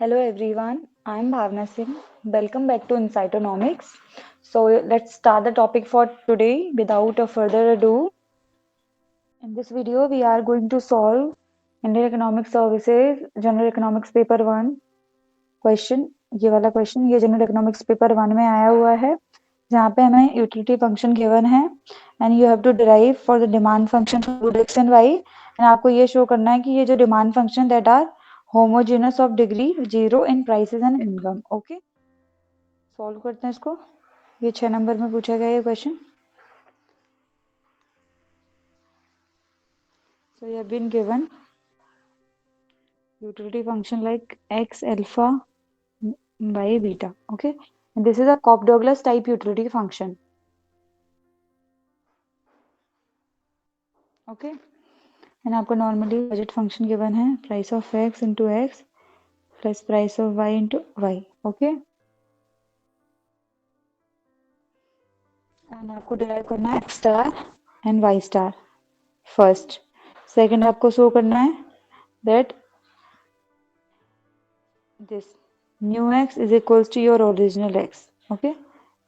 Hello everyone, I am Bhavna Singh. Welcome back to Insightonomics. So let's start the topic for today without a further ado. In this video, we are going to solve Indian Economic Services General Economics Paper 1 question. ये वाला question ये general economics paper 1 में आया हुआ है, जहाँ पे हमें यूटिलिटी फंक्शन गिवन है and you have to derive for the demand function for good x and Y. And आपको ये शो करना है कि ये जो demand function that are homogeneous of degree 0 in prices and income. Okay, solve करते हैं इसको। ये 6 नंबर में पूछा गया ये question. So you have been given utility function like x alpha by beta. Okay, and this is a Cobb-Douglas type utility function. Okay, and आपको normally budget function given है price of x into x plus price of y into Y. Okay, and आपको derive करना है x star and y star first. Second आपको show करना है that this new x is equals to your original x. Okay,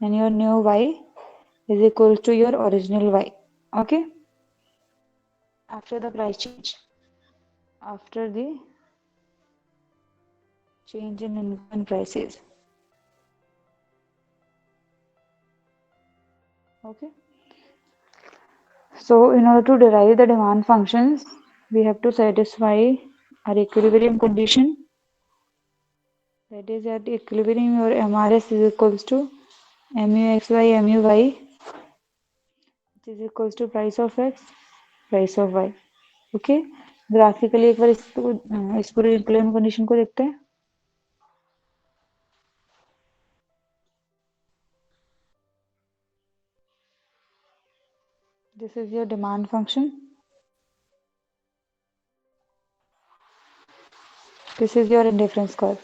and your new y is equals to your original y. Okay, after the price change, after the change in income and prices. Okay, so in order to derive the demand functions, we have to satisfy our equilibrium condition. That is, at equilibrium your MRS is equals to MUXY MUY, which is equals to price of x, price of y. Okay, graphically एक बार इस पूरे equilibrium condition को देखते हैं। This is your demand function, this is your indifference curve.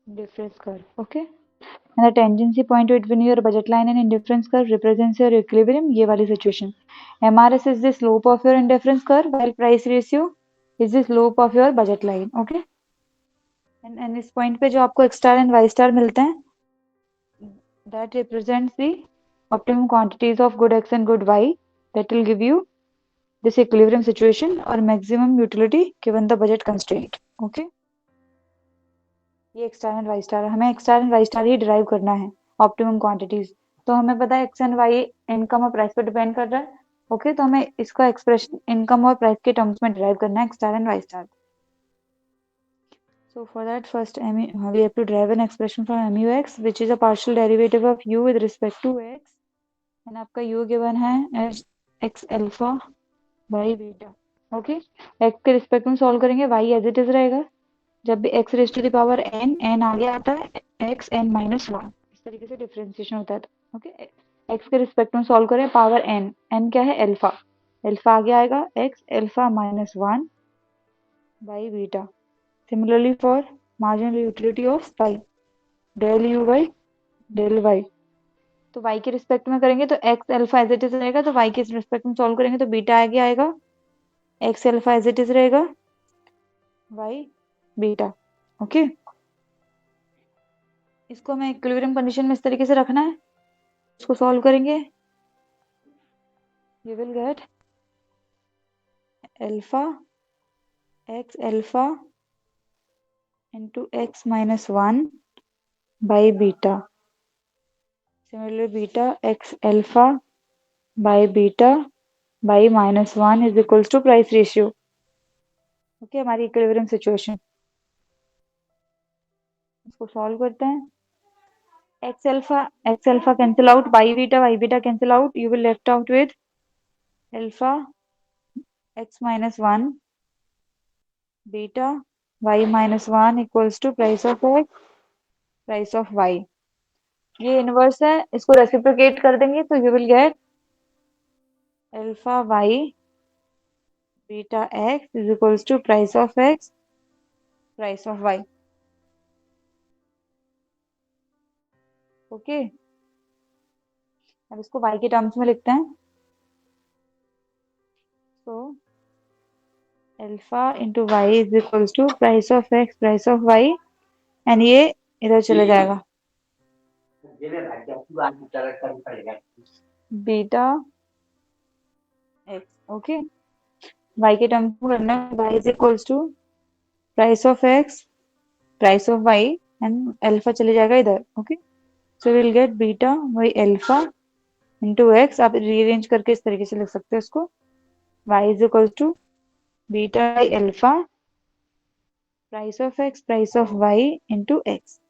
Difference curve, okay, and the tangency point between your budget line and indifference curve represents your equilibrium. ये वाली situation, MRS is the slope of your indifference curve while price ratio is the slope of your budget line. Okay, and इस point पे जो आपको x star and y star मिलते हैं, that represents the optimum quantities of good x and good y that will give you this equilibrium situation or maximum utility given the budget constraint. Okay, ये X star and Y star, हमें X star and Y star ही derive करना है optimum quantities. तो हमें पता है X and Y income और प्राइस पर डिपेंड कर रहा है। ओके, तो हमें इसका एक्सप्रेशन इनकम और प्राइस के टर्म्स में डिराइव करना है X star and Y star. So for that, first we have to derive an expression from MUX, which is a partial derivative of u with respect to x, and आपका u given है as x alpha by beta. ओके, x के respect में solve करेंगे, y as it is रहेगा। जब भी x raise to the power n आगे आता है x n माइनस वन, इस तरीके से डिफरेंशिएशन होता है। ओके, x के रिस्पेक्ट में सॉल्व करें, पावर n क्या है अल्फा, अल्फा आगे आएगा x alpha minus one by beta. Similarly for marginal utility of y, del u by del y। तो y के रिस्पेक्ट में करेंगे तो x alpha as it is रहेगा, तो y के रिस्पेक्ट में सॉल्व करेंगे तो बीटा आगे आएगा, x alpha as it is रहेगा, y बीटा। ओके, इसको हमें इक्विलिब्रियम कंडीशन में इस तरीके से रखना है। इसको सॉल्व करेंगे, you will get alpha x alpha into x minus 1 by beta. Similarly, beta x alpha by beta by minus 1 is equals to price ratio. Okay, हमारी इक्विलिब्रियम सिचुएशन। इसको सॉल्व करते हैं, x alpha cancel out, y beta cancel out, you will left out with alpha x minus 1 beta y minus 1 equals to price of x, price of y। ये inverse है, इसको reciprocate कर देंगे तो you will get alpha y beta x is equals to price of x, price of y. Okay, अब इसको y के terms में लिखते हैं। So alpha into y is equals to price of x price of y, and ये इधर चले जाएगा बीटा एक्स। ओके, y के टर्म्स में करना है, y is equals to price of x price of y, and alpha चले जाएगा इधर। Okay, so will get beta by alpha into x. आप रीअरेंज करके इस तरीके से लिख सकते हो इसको, y is equals to beta by alpha price of x price of y into x.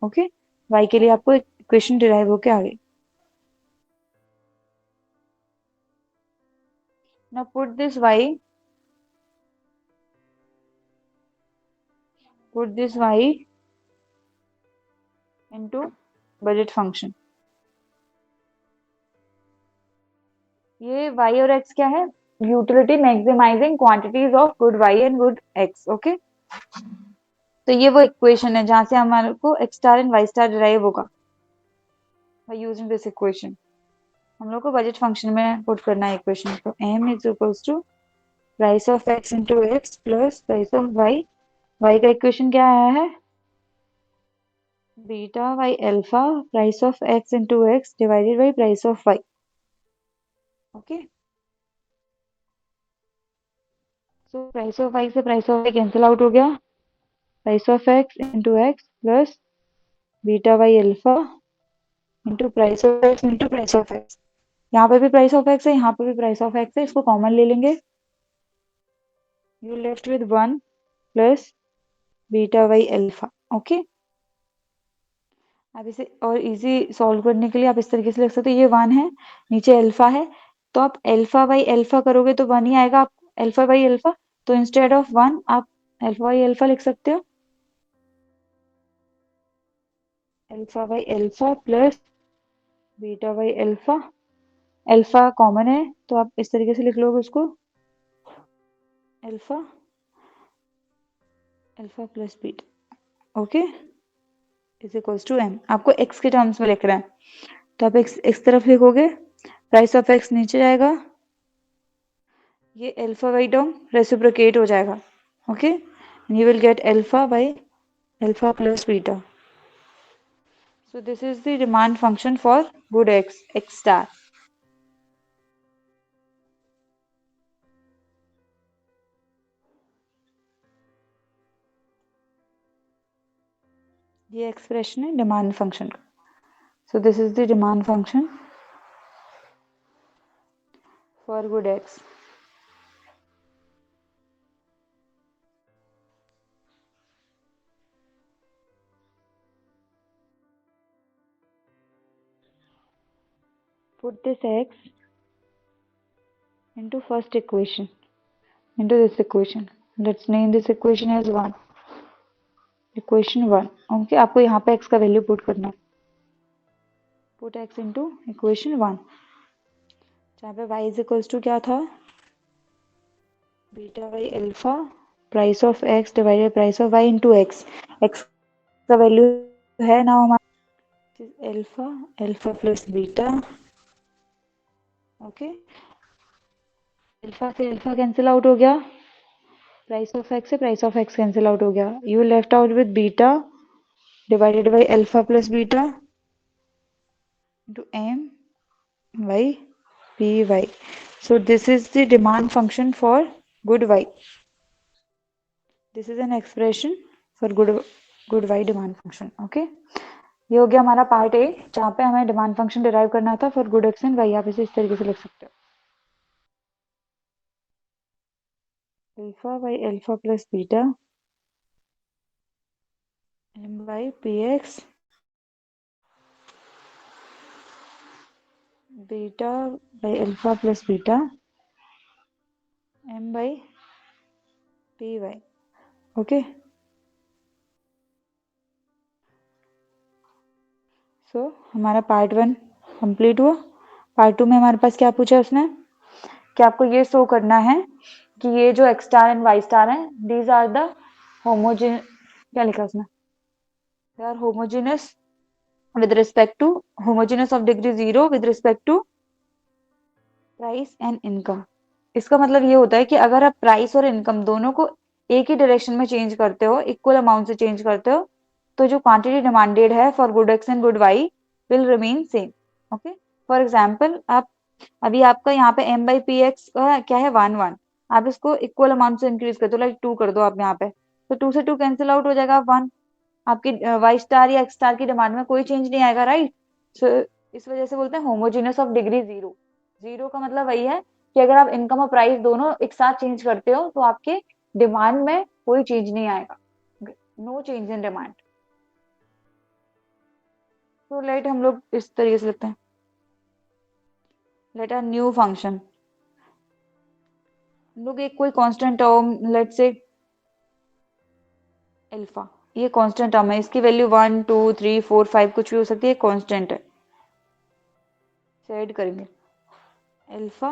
Okay, y के लिए आपको इक्वेशन डिराइव होके आ गई। Now put this y into budget function। ये y और x क्या है? Utility maximising quantities of good y and good x। Okay, तो ये वो इक्वेशन है जहां से हमारे को x star and y star derive होगा बाय यूजिंग दिस इक्वेशन। हम लोग को बजट फंक्शन में पुट करना है इक्वेशन को। m is equals to price of x into x plus price of y का इक्वेशन क्या आया है? Beta by alpha price of x into x divided by price of y। Okay, so price of y से price of y cancel out हो गया, price of x into x plus beta by alpha into price of x into price of x। यहाँ पे भी price of x है, यहाँ पे भी प्राइस ऑफ x है, इसको कॉमन ले लेंगे। You left with 1 plus beta by alpha. Okay, अब इसे और इजी सॉल्व करने के लिए आप इस तरीके से लिख सकते हो, ये 1 है, नीचे अल्फा है, तो आप अल्फा बाई अल्फा करोगे तो 1 ही आएगा आपको, अल्फा बाई अल्फा। तो इंस्टेड ऑफ 1 आप अल्फा बाई अल्फा लिख सकते हो, alpha by alpha plus beta by alpha. Alpha common है तो आप इस तरीके से लिख लोगे उसको, alpha alpha plus beta. Okay, is equals to m। आपको x के टर्म्स में लिख रहा है, तो आप x तरफ लिखोगे, प्राइस ऑफ x नीचे जाएगा, ये अल्फा बाई टर्म रेसिप्रोकेट हो जाएगा। Okay, you will get alpha by alpha plus beta. So this is the demand function for good x star. ये एक्सप्रेशन है डिमांड फंक्शन का। So this is the demand function for good x। Put this x into first equation, into this equation. Let's name this equation as 1, equation 1। Okay, आपको यहाँ पे x का value put करना है, put x into equation 1, जहाँ पे y is equals to क्या था, beta by alpha price of x divided price of y into x। x का वैल्यू है ना हमारा alpha, alpha plus beta. Okay, alpha से अल्फा कैंसिल आउट हो गया, प्राइस ऑफ x से price of x cancel out हो गया, you left out with beta divided by alpha plus beta into m by py। So this is the demand function for good y। This is an expression for good y demand function। Okay, ये हो गया हमारा part A, जहाँ पे हमें demand function derive करना था for good x and Y. आप इसे इस तरीके से लिख सकते हो, alpha by alpha plus beta m by px beta by alpha plus beta m by py। Okay, so हमारा पार्ट 1 कंप्लीट हुआ। पार्ट 2 में हमारे पास क्या पूछा है उसने, कि आपको ये शो करना है कि ये जो x star and Y star है, दीज आर द होमोजेन, क्या लिखा उसने, they are homogeneous with respect to homogeneous of degree 0 with respect to price and income. इसका मतलब ये होता है कि अगर आप प्राइस और इनकम दोनों को एक ही डायरेक्शन में चेंज करते हो, इक्वल अमाउंट से चेंज करते हो, तो जो क्वांटिटी डिमांडेड है for good x and good y will remain same. Okay, for example आप अभी आपका यहाँ पे एम बाई पी एक्स क्या है 1 1, आप इसको इक्वल अमाउंट से इंक्रीज कर दो, लाइक 2 कर दो आप यहाँ पे, तो 2 से 2 कैंसिल आउट हो जाएगा 1। आपकी वाई स्टार या एक्स स्टार की डिमांड में कोई चेंज नहीं आएगा, राइट। सो इस वजह से बोलते हैं होमोजीनियस ऑफ डिग्री 0। 0 का मतलब वही है कि अगर आप इनकम और प्राइस दोनों एक साथ चेंज करते हो तो आपके डिमांड में कोई चेंज नहीं आएगा, नो चेंज इन डिमांड। तो लेट हम लोग इस तरीके से लिखते हैं, लेट अ न्यू फंक्शन, हम लोग एक कोई कांस्टेंट टर्म लेट से अल्फा, ये कांस्टेंट टर्म है, इसकी वैल्यू 1 2 3 4 5 कुछ भी हो सकती है, कांस्टेंट है। ऐड करेंगे alpha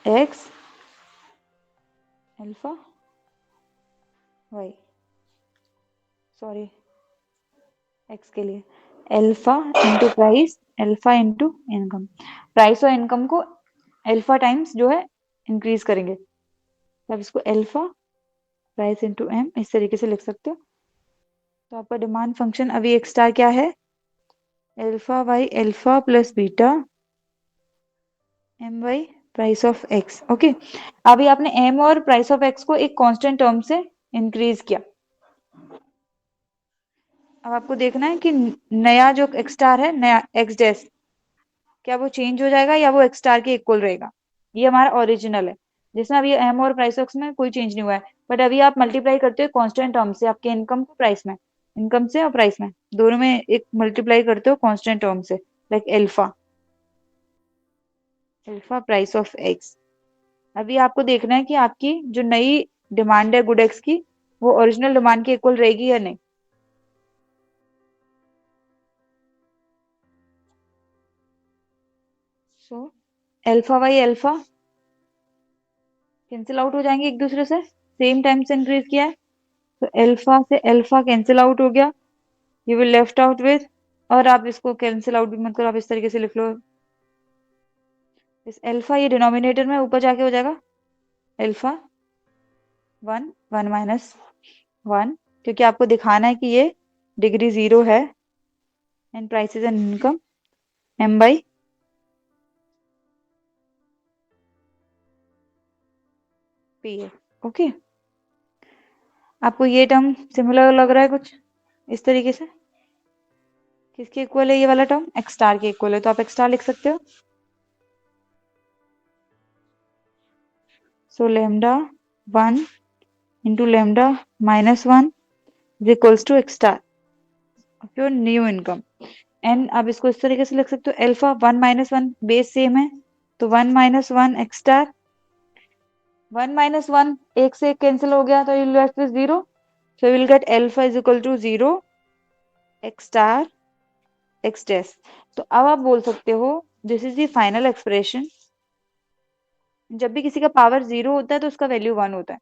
x alpha y, sorry x के लिए alpha into price alpha into income, price और इनकम को अल्फा टाइम्स जो है इंक्रीज करेंगे, तब इसको अल्फा प्राइस इंटू एम इस तरीके से लिख सकते हो। तो आपका डिमांड फंक्शन अभी एक स्टार क्या है, alpha y alpha plus beta m y price of x. Okay, अभी आपने एम और प्राइस ऑफ एक्स को एक कांस्टेंट टर्म से इंक्रीज किया। अब आपको देखना है कि नया जो एक्स स्टार है, नया एक्स डैश, क्या वो चेंज हो जाएगा या वो एक्स स्टार के इक्वल रहेगा। ये हमारा ओरिजिनल है, जिसमें अभी एम और प्राइस ऑफ में कोई चेंज नहीं हुआ है, बट अभी आप मल्टीप्लाई करते हो कांस्टेंट टर्म से आपके इनकम को प्राइस में, इनकम से और प्राइस में दोनों में एक मल्टीप्लाई करते हो कांस्टेंट टर्म से, like alpha alpha price of x. अभी आपको देखना है कि आपकी जो नई डिमांड है गुड एक्स की, वो ओरिजिनल डिमांड के इक्वल रहेगी या नहीं। So alpha by alpha cancel out हो जाएंगे एक दूसरे से, सेम टाइम से इंक्रीज किया है, तो अल्फा से अल्फा कैंसिल आउट हो गया, you will left out with, और आप इसको कैंसिल आउट भी मत करो, आप इस तरीके से लिख लो, इस अल्फा ये डिनोमिनेटर में ऊपर जाके हो जाएगा अल्फा 1 1 माइनस 1, क्योंकि आपको दिखाना है कि ये डिग्री 0 है, and prices and income m by p है। ओके, आपको ये टर्म सिमिलर लग रहा है कुछ इस तरीके से, किसके इक्वल है ये वाला टर्म, एक्स स्टार के इक्वल है, तो आप एक्स स्टार लिख सकते हो। So lambda 1 into lambda minus 1 is equals to x star of your new income. And अब इसको इस तरीके से लिख सकते हो, अल्फा 1 माइनस 1 बेस सेम है, तो 1 माइनस 1 एक्स स्टार, 1 माइनस 1 एक से एक कैंसिल हो गया, तो you left with 0, so will get alpha is equal to 0 x star x dash. तो अब आप बोल सकते हो this is the final expression. जब भी किसी का पावर 0 होता है तो उसका वैल्यू 1 होता है,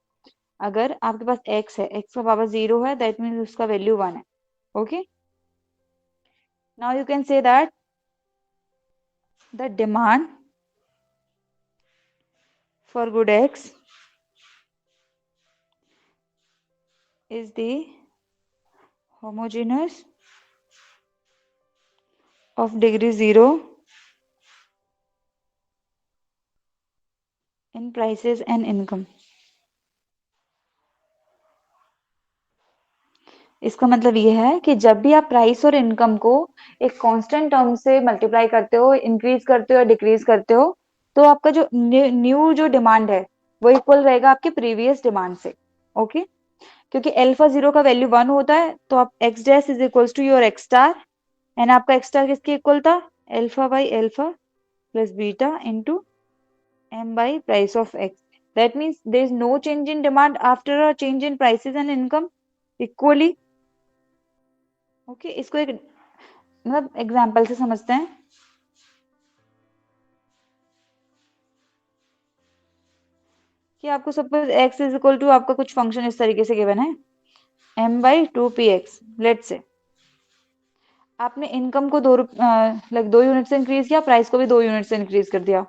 अगर आपके पास x है, x का पावर 0 है, दैट मीन्स उसका वैल्यू 1 है। Okay, now you can say that the demand for good x is the homogeneous of degree 0 in prices and income। इसका मतलब ये है कि जब भी आप प्राइस और इनकम को एक कांस्टेंट टर्म से मल्टीप्लाई करते हो, इंक्रीज करते हो या डिक्रीज करते हो, तो आपका जो न्यू जो डिमांड है वो इक्वल रहेगा आपके प्रीवियस डिमांड से। ओके, क्योंकि अल्फा 0 का वैल्यू 1 होता है, तो आप x dash is equals to your x star, and आपका एक्स स्टार किसके इक्वल था, alpha by alpha plus beta into m by price of x. That means there is no change in demand after a change in prices and income equally. Okay, इसको एक मतलब example से समझते हैं कि आपको suppose x is equal to आपका कुछ फंक्शन इस तरीके से गिवन है m बाई 2 px लेट से, आपने इनकम को 2 यूनिट से इंक्रीज किया, प्राइस को भी 2 यूनिट से इंक्रीज कर दिया।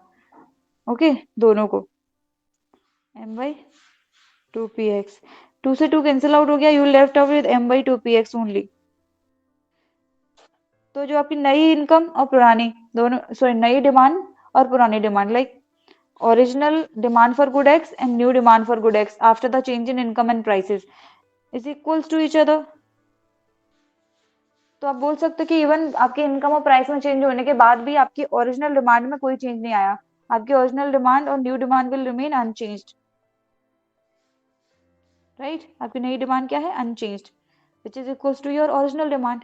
ओके, दोनों को m बाई 2px, 2 से 2 कैंसिल आउट हो गया, you left out with m by 2px only. तो जो आपकी नई इनकम और पुरानी दोनों, सॉरी नई डिमांड और पुरानी demand, like original demand for good X and new demand for good X after the change in income and prices is equals to each other। तो आप बोल सकते हो कि इवन आपके इनकम और प्राइस में चेंज होने के बाद भी आपकी ओरिजिनल डिमांड में कोई चेंज नहीं आया, आपकी ओरिजिनल डिमांड और new demand will remain unchanged, right. आपकी नई डिमांड क्या है? Unchanged, which is equals to your original demand.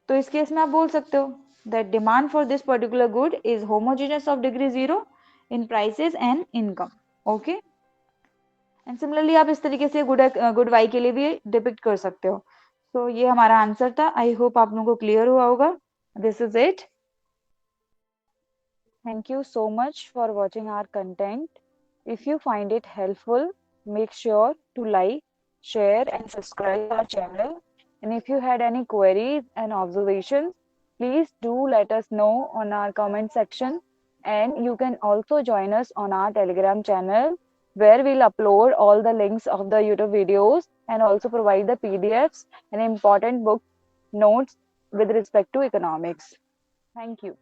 तो इस केस में आप बोल सकते हो that demand for this particular good is homogeneous of degree 0 in prices and income. Okay, and similarly आप इस तरीके से गुड वाई के लिए भी डिपिक्ट कर सकते हो। तो ये हमारा आंसर था। आई होप आप लोगों को क्लियर हुआ होगा। This is it. Thank you so much for watching our content. If you find it helpful, make sure to like, share and subscribe our channel. And if you had any queries and observations, please do let us know on our comment section. And you can also join us on our Telegram channel, where we'll upload all the links of the YouTube videos and also provide the PDFs and important book notes with respect to economics. Thank you.